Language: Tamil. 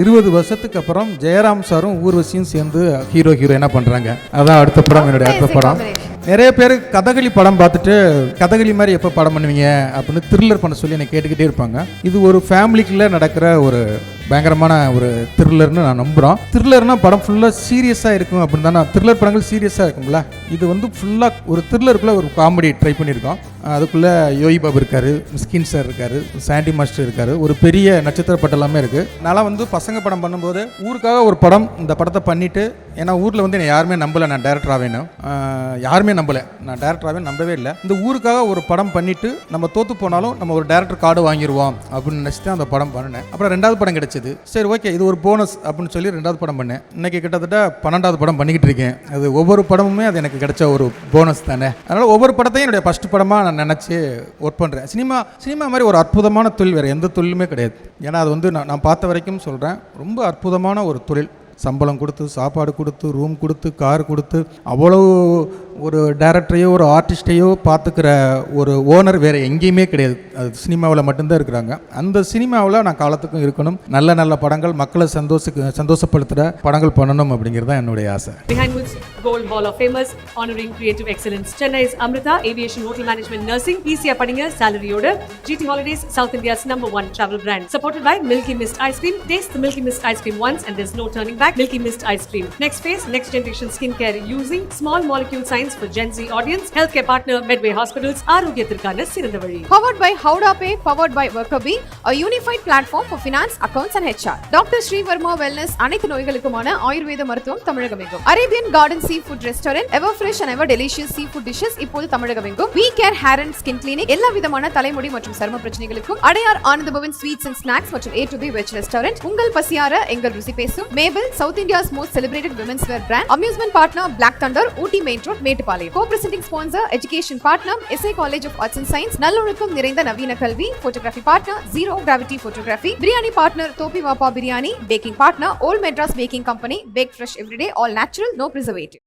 20 வருஷத்துக்கு அப்புறம் ஜெயராம் சாரும் ஊர்வசியும் சேர்ந்து ஹீரோயினா பண்றாங்க. அதான் அடுத்த படம், என்னுடைய அடுத்த படம். நிறைய பேர் கதகளி படம் பார்த்துட்டு கதகளி மாதிரி எப்போ படம் பண்ணுவீங்க அப்படின்னு த்ரில்லர் பண்ண சொல்லி என்னை கேட்டுக்கிட்டே இருப்பாங்க. இது ஒரு ஃபேமிலிக்குள்ளே நடக்கிற ஒரு பயங்கரமான ஒரு த்ரில்லர்னு நான் நம்புகிறோம். த்ரில்லர்னா படம் ஃபுல்லாக சீரியஸாக இருக்கும் அப்படின்னு தானே. த்ரில்லர் படங்கள் சீரியஸாக இருக்கும்ல, இது வந்து ஃபுல்லாக ஒரு த்ரில்லருக்குள்ளே ஒரு காமெடி ட்ரை பண்ணியிருக்கோம். அதுக்குள்ளே யோகி பாபு இருக்கார், மிஸ்கின் சார் இருக்கார், சாண்டி மாஸ்டர் இருக்கார், ஒரு பெரிய நட்சத்திர பட்டலாமே இருக்குது. நான் வந்து பசங்க படம் பண்ணும்போது ஊருக்காக ஒரு படம், இந்த படத்தை பண்ணிவிட்டு, ஏன்னா ஊரில் வந்து என்னை யாருமே நம்பலை நான் டேரக்டர் ஆவேன்னு, யாருமே நம்பலை, நான் டேரக்டர் ஆவேன்னு நம்பவே இல்லை. இந்த ஊருக்காக ஒரு படம் பண்ணிவிட்டு நம்ம தோற்று போனாலும் நம்ம ஒரு டேரக்டர் கார்டு வாங்கிடுவோம் அப்படின்னு நினச்சிட்டு அந்த படம் பண்ணினேன். அப்புறம் 2வது படம் கிடச்சிது. சரி, ஓகே, இது ஒரு போனஸ் அப்படின்னு சொல்லி 2வது படம் பண்ணேன். இன்னைக்கு கிட்டத்தட்ட 12வது படம் பண்ணிக்கிட்டு இருக்கேன். அது ஒவ்வொரு படமுமே அது எனக்கு கிடைச்ச ஒரு போனஸ் தானே. அதனால் ஒவ்வொரு படத்தையும் என்னுடைய ஃபஸ்ட் படமாக நான் நினச்சி ஒர்க் பண்ணுறேன். சினிமா மாதிரி ஒரு அற்புதமான தொழில் வேறு எந்த தொழிலுமே கிடையாது. ஏன்னா அது வந்து நான் பார்த்த வரைக்கும் சொல்கிறேன், ரொம்ப அற்புதமான ஒரு தொழில். சம்பளம் கொடுத்து, சாப்பாடு கொடுத்து, ரூம் கொடுத்து, கார் கொடுத்து, அவ்வளோ ஒரு டைரக்டரையோ ஒரு ஆர்டிஸ்டையோ பார்த்துக்கிற ஒரு ஓனர் வேறு எங்கேயுமே கிடையாது. அது சினிமாவில் மட்டும்தான் இருக்கிறாங்க. அந்த சினிமாவில் நான் காலத்துக்கும் இருக்கணும், நல்ல நல்ல படங்கள், மக்களை சந்தோஷப்படுத்துகிற படங்கள் பண்ணணும் அப்படிங்கிறது தான் என்னுடைய ஆசை. Behind Woods Gold Hall of Famers honoring creative excellence. Chennai's Amrita Aviation Hotel Management Nursing. Easy Padinga salary order. GT Holidays, South India's #1 travel brand. Supported by Milky Mist Ice Cream. Taste the Milky Mist Ice Cream once and there's no turning back. Milky Mist Ice Cream. Next phase, next generation skincare using small molecule science for Gen Z audience. Healthcare partner Medway Hospitals. ஆரோக்கியத்திற்கான சிறந்த வழி. Powered by Howda Pay, powered by Workabee, a unified platform for finance, accounts and HR. Dr. Sri Verma Wellness, அனைத்து நோய்களுக்குமான ஆயுர்வேத மருத்துவம் தமிழகமெங்கும். Arabian Garden Seafood Restaurant, ever fresh and ever delicious seafood dishes இப்போது தமிழகமெங்கும். We Care Hair and Skin Clinic, எல்லா விதமான தலைமுடி மற்றும் சரும பிரச்சனைகளுக்கும். Adyar Anandabhavan Sweets and Snacks மற்றும் A to B Veg Restaurant. உங்கள் பசியார எங்கள் ருசி பேசும். Mabel, South India's most celebrated women's wear brand. Amusement partner Black Thunder, Ooty Main Road, Mettupalayam. Co-presenting sponsor Education partner SA College of Arts and Science, நல்லொழுக்கம் நிறைந்த நவீன கல்வி. Photography partner Zero Gravity Photography. Biryani partner Topi Wapa Biryani. Baking partner Old Madras Baking Company. Bake fresh every day, all natural, no preservative.